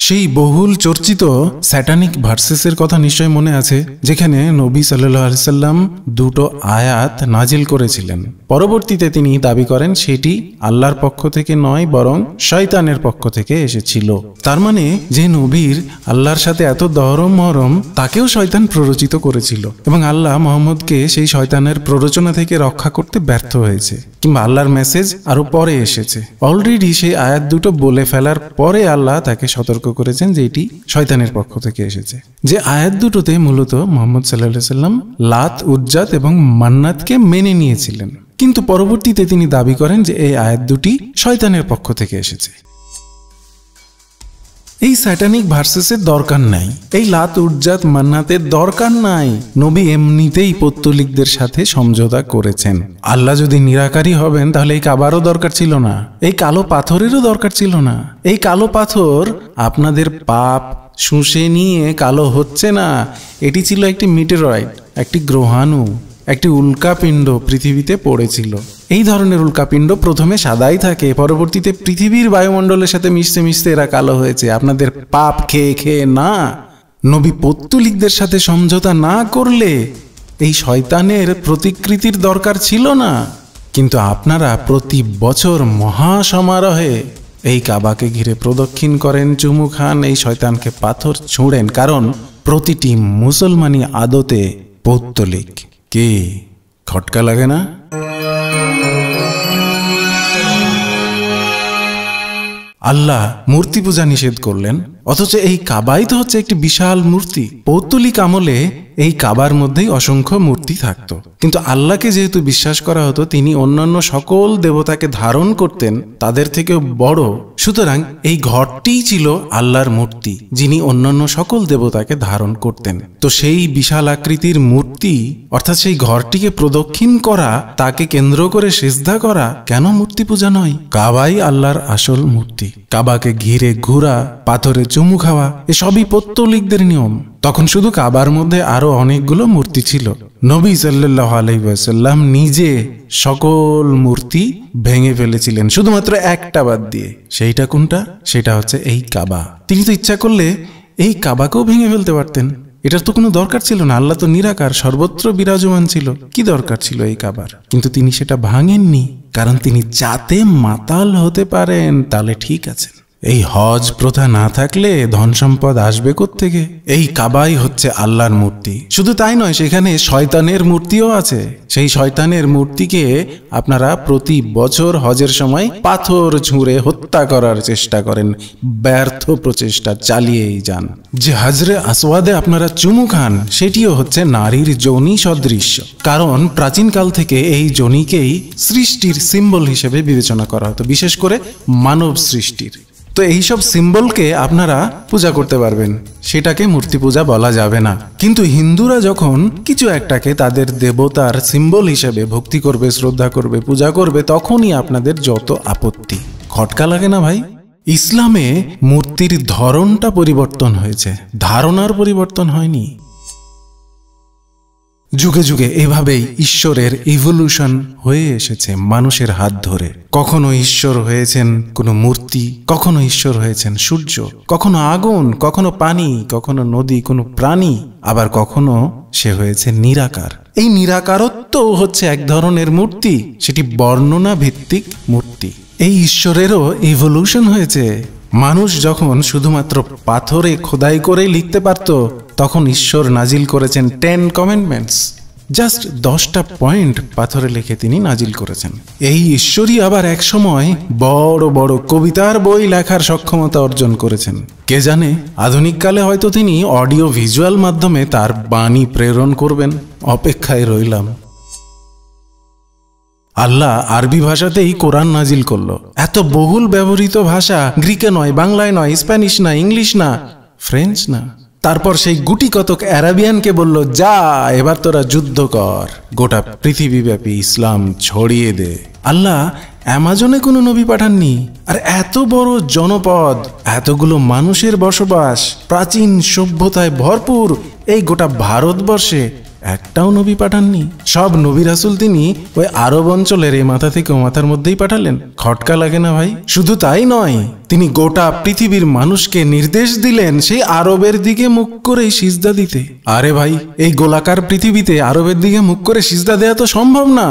সেই বহুল চর্চিত স্যাটানিক ভার্সেসের কথা নিশ্চয় মনে আছে, যেখানে নবী সাল্লাল্লাহু আলাইহি সাল্লাম দুটো আয়াত নাজিল করেছিলেন। পরবর্তীতে তিনি দাবি করেন সেটি আল্লাহর পক্ষ থেকে নয়, বরং শয়তানের পক্ষ থেকে এসেছিল। তার মানে যে নবীর আল্লাহর সাথে এত দরম মরম, তাকেও শয়তান প্ররোচিত করেছিল এবং আল্লাহ মুহাম্মদকে সেই শয়তানের প্ররোচনা থেকে রক্ষা করতে ব্যর্থ হয়েছে, কিংবা আল্লাহর মেসেজ আরো পরে এসেছে। অলরেডি সেই আয়াত দুটো বলে ফেলার পরে আল্লাহ তাকে সতর্ক করেছেন যে এটি শয়তানের পক্ষ থেকে এসেছে। যে আয়াত দুটোতে মূলত মুহাম্মদ সাল্লাল্লাহু আলাইহি সাল্লাম লাত, উজ্জাত এবং মান্নাতকে মেনে নিয়েছিলেন, কিন্তু পরবর্তীতে তিনি দাবি করেন যে এই আয়াত দুটি শয়তানের পক্ষ থেকে এসেছে। এই স্যাটানিক ভার্সেসের দরকার নাই, এই লাত, উজ্জাত, মান্নাতের দরকার নাই। নবী এমনিতেই পৌত্তলিকদের সাথে সমঝোতা করেছেন। আল্লাহ যদি নিরাকারী হবেন তাহলে এই কাবারও দরকার ছিল না, এই কালো পাথরেরও দরকার ছিল না। এই কালো পাথর আপনাদের পাপ শুষে নিয়ে কালো হচ্ছে না, এটি ছিল একটি মিটেরয়েড, একটি গ্রহাণু, একটি উল্কাপিণ্ড পৃথিবীতে পড়েছিল। এই ধরনের উল্কাপিণ্ড প্রথমে সাদাই থাকে, পরবর্তীতে পৃথিবীর বায়ুমণ্ডলের সাথে মিশতে মিশতে এরা কালো হয়েছে। আপনাদের পাপ খেয়ে খেয়ে না। নবী পৌত্তলিকদের সাথে সমঝোতা না করলে এই শয়তানের প্রতিকৃতির দরকার ছিল না। কিন্তু আপনারা প্রতি বছর মহাসমারোহে এই কাবাকে ঘিরে প্রদক্ষিণ করেন, চুমু খান, এই শয়তানকে পাথর ছুঁড়েন, কারণ প্রতিটি মুসলমানই আদতে পৌত্তলিক। কি খটকা লাগে না? আল্লাহ মূর্তি পূজা নিষেধ করলেন, অথচ এই কাবাই তো হচ্ছে একটি বিশাল মূর্তি। পৌত্তলিক আমলে এই কাবার মধ্যেই অসংখ্য মূর্তি থাকতো, কিন্তু আল্লাহকে যেহেতু বিশ্বাস করা হতো তিনি অন্যান্য সকল দেবতাকে ধারণ করতেন, তাদের থেকেও বড়, সুতরাং এই ঘরটিই ছিল আল্লাহর মূর্তি, যিনি অন্যান্য সকল দেবতাকে ধারণ করতেন। তো সেই বিশাল আকৃতির মূর্তি, অর্থাৎ সেই ঘরটিকে প্রদক্ষিণ করা, তাকে কেন্দ্র করে সিজদা করা, কেন মূর্তি পূজা নয়? কাবাই আল্লাহর আসল মূর্তি। কাবাকে ঘিরে ঘোরা, পাথরে চুমু খাওয়া, এসবই পৌত্তলিকদের নিয়ম। তখন শুধু কাবার মধ্যে আরো অনেকগুলো মূর্তি ছিল। নবী সাল্লাল্লাহু আলাইহি ওয়াসাল্লাম নিজে সকল মূর্তি ভেঙে ফেলেছিলেন, শুধুমাত্র একটা বাদ দিয়ে। সেইটা কোনটা? সেটা হচ্ছে এই কাবা। তিনি তো ইচ্ছা করলে এই কাবাকেও ভেঙে ফেলতে পারতেন, এটার তো কোনো দরকার ছিল না। আল্লাহ তো নিরাকার, সর্বত্র বিরাজমান ছিল, কি দরকার ছিল এই কাবার? কিন্তু তিনি সেটা ভাঙেননি, কারণ তিনি যাতে মাতাল হতে পারেন, তাহলে ঠিক আছে। এই হজ প্রথা না থাকলে ধন সম্পদ আসবে কোত্থেকে? এই কাবাই হচ্ছে আল্লাহর মূর্তি। শুধু তাই নয়, সেখানে শয়তানের মূর্তিও আছে। সেই শয়তানের মূর্তিকে আপনারা প্রতি বছর হজের সময় পাথর ছুঁড়ে হত্যা করার চেষ্টা করেন, ব্যর্থ প্রচেষ্টা চালিয়েই যান। যে হাজরে আসওয়াদে আপনারা চুমু খান, সেটিও হচ্ছে নারীর যোনি সদৃশ্য, কারণ প্রাচীনকাল থেকে এই যোনিকেই সৃষ্টির সিম্বল হিসেবে বিবেচনা করা হতো, বিশেষ করে মানব সৃষ্টির। তো এইসব সিম্বলকে আপনারা পূজা করতে পারবেন, সেটাকে মূর্তি পূজা বলা যাবে না। কিন্তু হিন্দুরা যখন কিছু একটাকে তাদের দেবতার সিম্বল হিসেবে ভক্তি করবে, শ্রদ্ধা করবে, পূজা করবে, তখনই আপনাদের যত আপত্তি। খটকা লাগে না ভাই? ইসলামে মূর্তির ধরনটা পরিবর্তন হয়েছে, ধারণার পরিবর্তন হয়নি। যুগে যুগে এভাবেই ঈশ্বরের ইভলিউশন হয়ে এসেছে মানুষের হাত ধরে। কখনো ঈশ্বর হয়েছেন কোনো মূর্তি, কখনো ঈশ্বর হয়েছেন সূর্য, কখনো আগুন, কখনো পানি, কখনো নদী, কোনো প্রাণী, আবার কখনো সে হয়েছে নিরাকার। এই নিরাকারত্ব হচ্ছে এক ধরনের মূর্তি, সেটি বর্ণনা ভিত্তিক মূর্তি। এই ঈশ্বরেরও ইভলিউশন হয়েছে। মানুষ যখন শুধুমাত্র পাথরে খোদাই করে লিখতে পারত, তখন ঈশ্বর নাজিল করেছেন 10 কমেন্ডমেন্টস। জাস্ট 10টা পয়েন্ট পাথরে লিখে তিনি নাজিল করেছেন। এই ঈশ্বরই আবার এক সময় বড় বড় কবিতার বই লেখার সক্ষমতা অর্জন করেছেন। কে জানে, আধুনিক কালে হয়তো তিনি অডিও ভিজুয়াল মাধ্যমে তার বাণী প্রেরণ করবেন। অপেক্ষায় রইলাম। আল্লাহ আরবি ভাষাতেই কোরআন নাজিল করলো। এত বহুল ব্যবহৃত ভাষা, গ্রিকে নয়, বাংলায় নয়, স্প্যানিশ না, ইংলিশ না, ফ্রেঞ্চ না। তারপর সেই গুটি কতক অ্যারাবিয়ানকে বলল, যা এবার তোরা যুদ্ধ কর, গোটা পৃথিবীব্যাপী ইসলাম ছড়িয়ে দে। আল্লাহ অ্যামাজনে কোনো নবী পাঠাননি। আর এত বড় জনপদ, এতগুলো মানুষের বসবাস, প্রাচীন সভ্যতায় ভরপুর এই গোটা ভারতবর্ষে একটাও নবী পাঠাননি। সব নবী রাসূল তিনি ওই আরব অঞ্চলের এই মাথা থেকে ও মাথার মধ্যেই পাঠালেন। খটকা লাগে না ভাই? শুধু তাই নয়, তিনি গোটা পৃথিবীর মানুষকে নির্দেশ দিলেন সেই আরবের দিকে মুখ করেই সিজদা দিতে। আরে ভাই, এই গোলাকার পৃথিবীতে আরবের দিকে মুখ করে সিজদা দেওয়া তো সম্ভব না।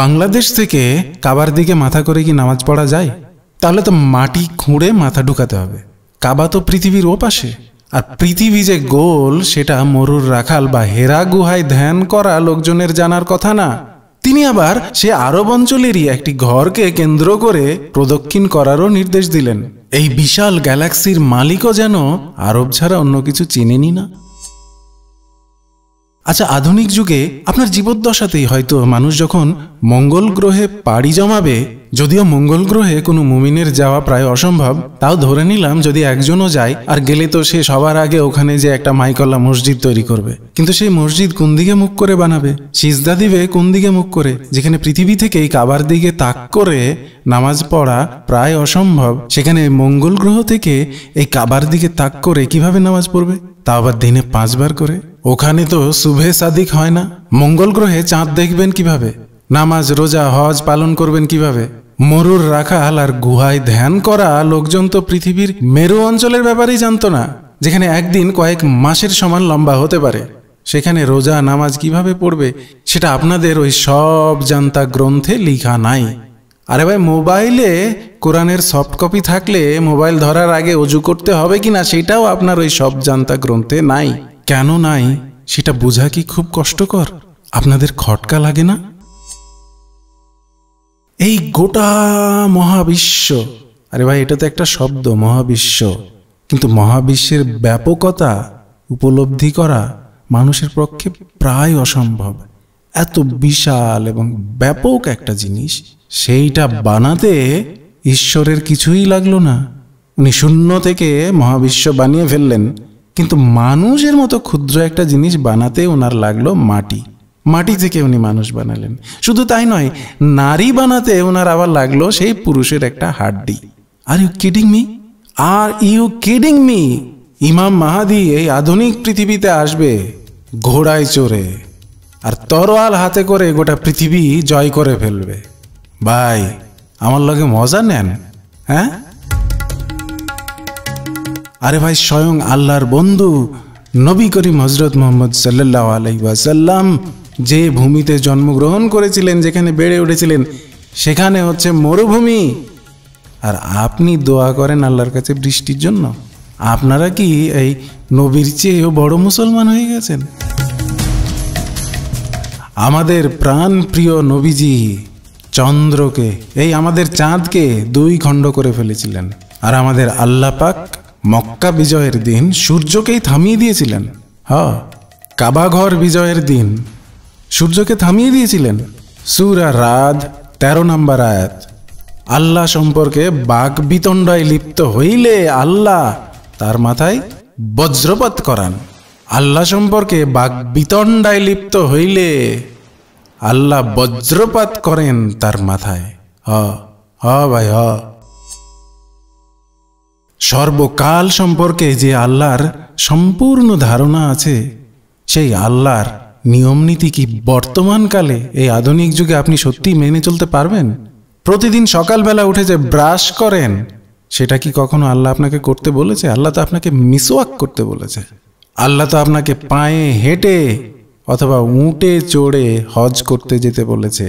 বাংলাদেশ থেকে কাবার দিকে মাথা করে কি নামাজ পড়া যায়? তাহলে তো মাটি খুঁড়ে মাথা ঢুকাতে হবে। কাবা তো পৃথিবীর ওপাশে, আর পৃথিবী যে গোল সেটা মরুর রাখাল বা হেরা গুহায় ধ্যান করা লোকজনের জানার কথা না। তিনি আবার সে আরব অঞ্চলেরই একটি ঘরকে কেন্দ্র করে প্রদক্ষিণ করারও নির্দেশ দিলেন। এই বিশাল গ্যালাক্সির মালিকও যেন আরব ছাড়া অন্য কিছু চেনেনি না। আচ্ছা, আধুনিক যুগে আপনার জীবদ্দশাতেই হয়তো মানুষ যখন মঙ্গল গ্রহে পাড়ি জমাবে, যদিও মঙ্গল গ্রহে কোনো মুমিনের যাওয়া প্রায় অসম্ভব, তাও ধরে নিলাম যদি একজনও যায়, আর গেলে তো সে সবার আগে ওখানে যে একটা মাইকল্লা মসজিদ তৈরি করবে। কিন্তু সেই মসজিদ কোন দিকে মুখ করে বানাবে? সিজদা দিবে কোন দিকে মুখ করে? যেখানে পৃথিবী থেকেই কাবার দিকে তাক করে নামাজ পড়া প্রায় অসম্ভব, সেখানে মঙ্গল গ্রহ থেকে এই কাবার দিকে তাক করে কিভাবে নামাজ পড়বে? তা আবার দিনে 5 বার করে। ওখানে তো সুবহে সাদিক হয় না। মঙ্গল গ্রহে চাঁদ দেখবেন কিভাবে? নামাজ রোজা হজ পালন করবেন কিভাবে? মরুর রাখাল আর গুহায় ধ্যান করা লোকজন তো পৃথিবীর মেরু অঞ্চলের ব্যাপারেই জানতো না, যেখানে একদিন কয়েক মাসের সমান লম্বা হতে পারে। সেখানে রোজা নামাজ কিভাবে পড়বে সেটা আপনাদের ওই সব জানতা গ্রন্থে লিখা নাই। আরে ভাই, মোবাইলে কোরআনের সফট কপি থাকলে মোবাইল ধরার আগে ওযু করতে হবে কিনা সেটাও আপনার ওই সব জানতা গ্রন্থে নাই। কেন নাই সেটা বোঝা কি খুব কষ্টকর? আপনাদের খটকা লাগে না? এই গোটা মহাবিশ্ব, আরে ভাই এটা তো একটা শব্দ, মহাবিশ্ব, কিন্তু মহাবিশ্বের ব্যাপকতা উপলব্ধি করা মানুষের পক্ষে প্রায় অসম্ভব। এত বিশাল এবং ব্যাপক একটা জিনিস, সেইটা বানাতে ঈশ্বরের কিছুই লাগলো না। উনি শূন্য থেকে মহাবিশ্ব বানিয়ে ফেললেন, কিন্তু মানুষের মতো ক্ষুদ্র একটা জিনিস বানাতে ওনার লাগলো মাটি। মাটি থেকে উনি মানুষ বানালেন। শুধু তাই নয়, নারী বানাতে ওনার আবার লাগলো সেই পুরুষের একটা হাড্ডি। Are you kidding me? Are you kidding me? Imam Mahdi এই আধুনিক পৃথিবীতে আসবে ঘোড়ায় চড়ে, আর তরোয়াল হাতে করে গোটা পৃথিবী জয় করে ফেলবে। ভাই, আমার লগে মজা নেন? হ্যাঁ? আরে ভাই, স্বয়ং আল্লাহর বন্ধু নবী করিম হযরত মুহাম্মদ সাল্লাল্লাহু আলাইহি ওয়াসাল্লাম যে ভূমিতে জন্মগ্রহণ করেছিলেন, যেখানে বেড়ে উঠেছিলেন, সেখানে হচ্ছে মরুভূমি। আর আপনি দোয়া করেন আল্লাহর কাছে বৃষ্টির জন্য। আপনারা কি এই নবীর চেয়েও বড় মুসলমান হয়ে গেছেন? আমাদের প্রাণ প্রিয় নবীজি চন্দ্রকে, এই আমাদের চাঁদকে 2 খণ্ড করে ফেলেছিলেন। আর আমাদের আল্লাহ পাক মক্কা বিজয়ের দিন সূর্যকেই থামিয়ে দিয়েছিলেন। হ্যাঁ, কাবা ঘর বিজয়ের দিন সূর্যকে থামিয়ে দিয়েছিলেন। সূরা রাদ 13 নম্বর আয়াত। আল্লাহ সম্পর্কে বাক বিতণ্ডায় লিপ্ত হইলে আল্লাহ তার মাথায় বজ্রপাত করান। আল্লাহ সম্পর্কে বাক বিতণ্ডায় লিপ্ত হইলে আল্লাহ বজ্রপাত করেন তার মাথায়। ভাই, সর্বকাল সম্পর্কে যে আল্লাহর সম্পূর্ণ ধারণা আছে, সেই আল্লাহর নিয়ম নীতি কি বর্তমানকালে এই আধুনিক যুগে আপনি সত্যি মেনে চলতে পারবেন? প্রতিদিন সকালবেলা উঠে যে ব্রাশ করেন, সেটা কি কখনো আল্লাহ আপনাকে করতে বলেছে? আল্লাহ তো আপনাকে মিসওয়াক করতে বলেছে। আল্লাহ তো আপনাকে পায়ে হেঁটে অথবা উটে চড়ে হজ করতে যেতে বলেছে,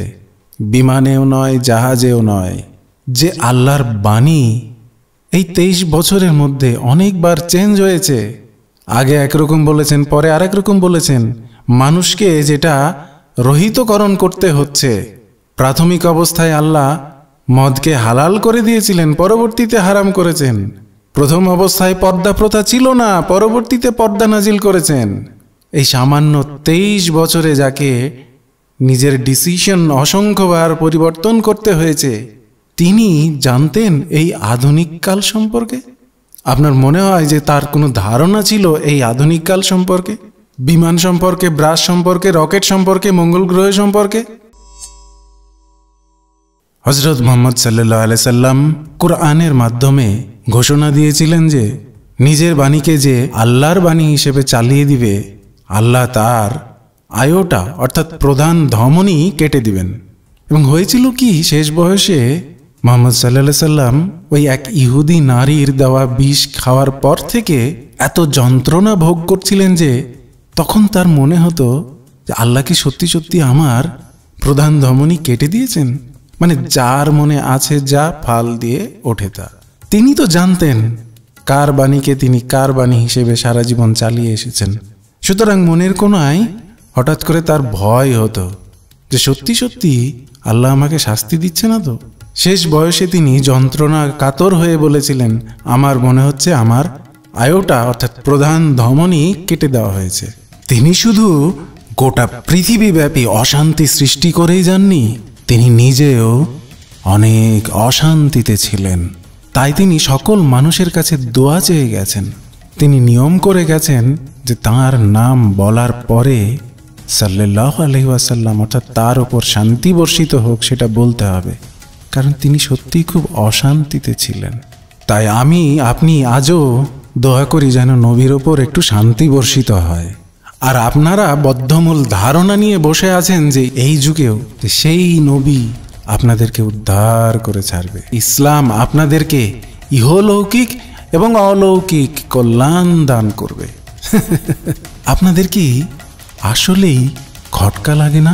বিমানেও নয়, জাহাজেও নয়। যে আল্লাহর বাণী এই 23 বছরের মধ্যে অনেকবার চেঞ্জ হয়েছে। আগে একরকম বলেছেন, পরে আরেক রকম বলেছেন। মানুষকে যেটা রহিতকরণ করতে হচ্ছে। প্রাথমিক অবস্থায় আল্লাহ মদকে হালাল করে দিয়েছিলেন, পরবর্তীতে হারাম করেছেন। প্রথম অবস্থায় পর্দা প্রথা ছিল না, পরবর্তীতে পর্দা নাজিল করেছেন। এই সামান্য 23 বছরে যাকে নিজের ডিসিশন অসংখ্যবার পরিবর্তন করতে হয়েছে, তিনি জানতেন এই আধুনিক কাল সম্পর্কে? আপনার মনে হয় যে তার কোনো ধারণা ছিল এই আধুনিক কাল সম্পর্কে, বিমান সম্পর্কে, ব্রাশ সম্পর্কে, রকেট সম্পর্কে, মঙ্গল গ্রহ সম্পর্কে? হযরত মুহাম্মদ সাল্লাল্লাহু আলাইহি সাল্লাম কুরআনের মাধ্যমে ঘোষণা দিয়েছিলেন যে নিজের বাণীকে যে আল্লাহর বাণী হিসেবে চালিয়ে দিবে, আল্লাহ তার আয়োটা অর্থাৎ প্রধান ধমনী কেটে দিবেন। এবং হয়েছিল কি, শেষ বয়সে মুহাম্মদ সাল্লাল্লাহু সাল্লাম ওই এক ইহুদি নারীর দেওয়া বিষ খাওয়ার পর থেকে এত যন্ত্রণা ভোগ করছিলেন যে তখন তার মনে হতো যে আল্লাহ কি সত্যি সত্যি আমার প্রধান ধমনী কেটে দিয়েছেন। মানে যার মনে আছে যা, ফাল দিয়ে ওঠে তা। তিনি তো জানতেন কার বাণীকে তিনি কার বাণী হিসেবে সারা জীবন চালিয়ে এসেছেন। সুতরাং মনের কোনায় হঠাৎ করে তার ভয় হতো যে সত্যি সত্যি আল্লাহ আমাকে শাস্তি দিচ্ছে না তো। শেষ বয়সে তিনি যন্ত্রণা কাতর হয়ে বলেছিলেন, আমার মনে হচ্ছে আমার আয়োটা অর্থাৎ প্রধান ধমনী কেটে দেওয়া হয়েছে। তিনি শুধু গোটা পৃথিবীব্যাপী অশান্তি সৃষ্টি করেই যাননি, তিনি নিজেও অনেক অশান্তিতে ছিলেন। তাই তিনি সকল মানুষের কাছে দোয়া চেয়ে গেছেন। তিনি নিয়ম করে গেছেন যে তাঁর নাম বলার পরে সাল্লাল্লাহু আলাইহি ওয়াসাল্লাম অর্থাৎ তার উপর শান্তি বর্ষিত হোক সেটা বলতে হবে, কারণ তিনি সত্যিই খুব অশান্তিতে ছিলেন। তাই আমি আপনি আজও দোয়া করি যেন নবীর ওপর একটু শান্তি বর্ষিত হয়। আর আপনারা বদ্ধমূল ধারণা নিয়ে বসে আছেন যে এই যুগেও সেই নবী আপনাদেরকে উদ্ধার করে ছাড়বে। ইসলাম আপনাদেরকে ইহলৌকিক এবং অলৌকিক কল্যাণ দান করবে। আপনাদের কি আসলেই খটকা লাগে না?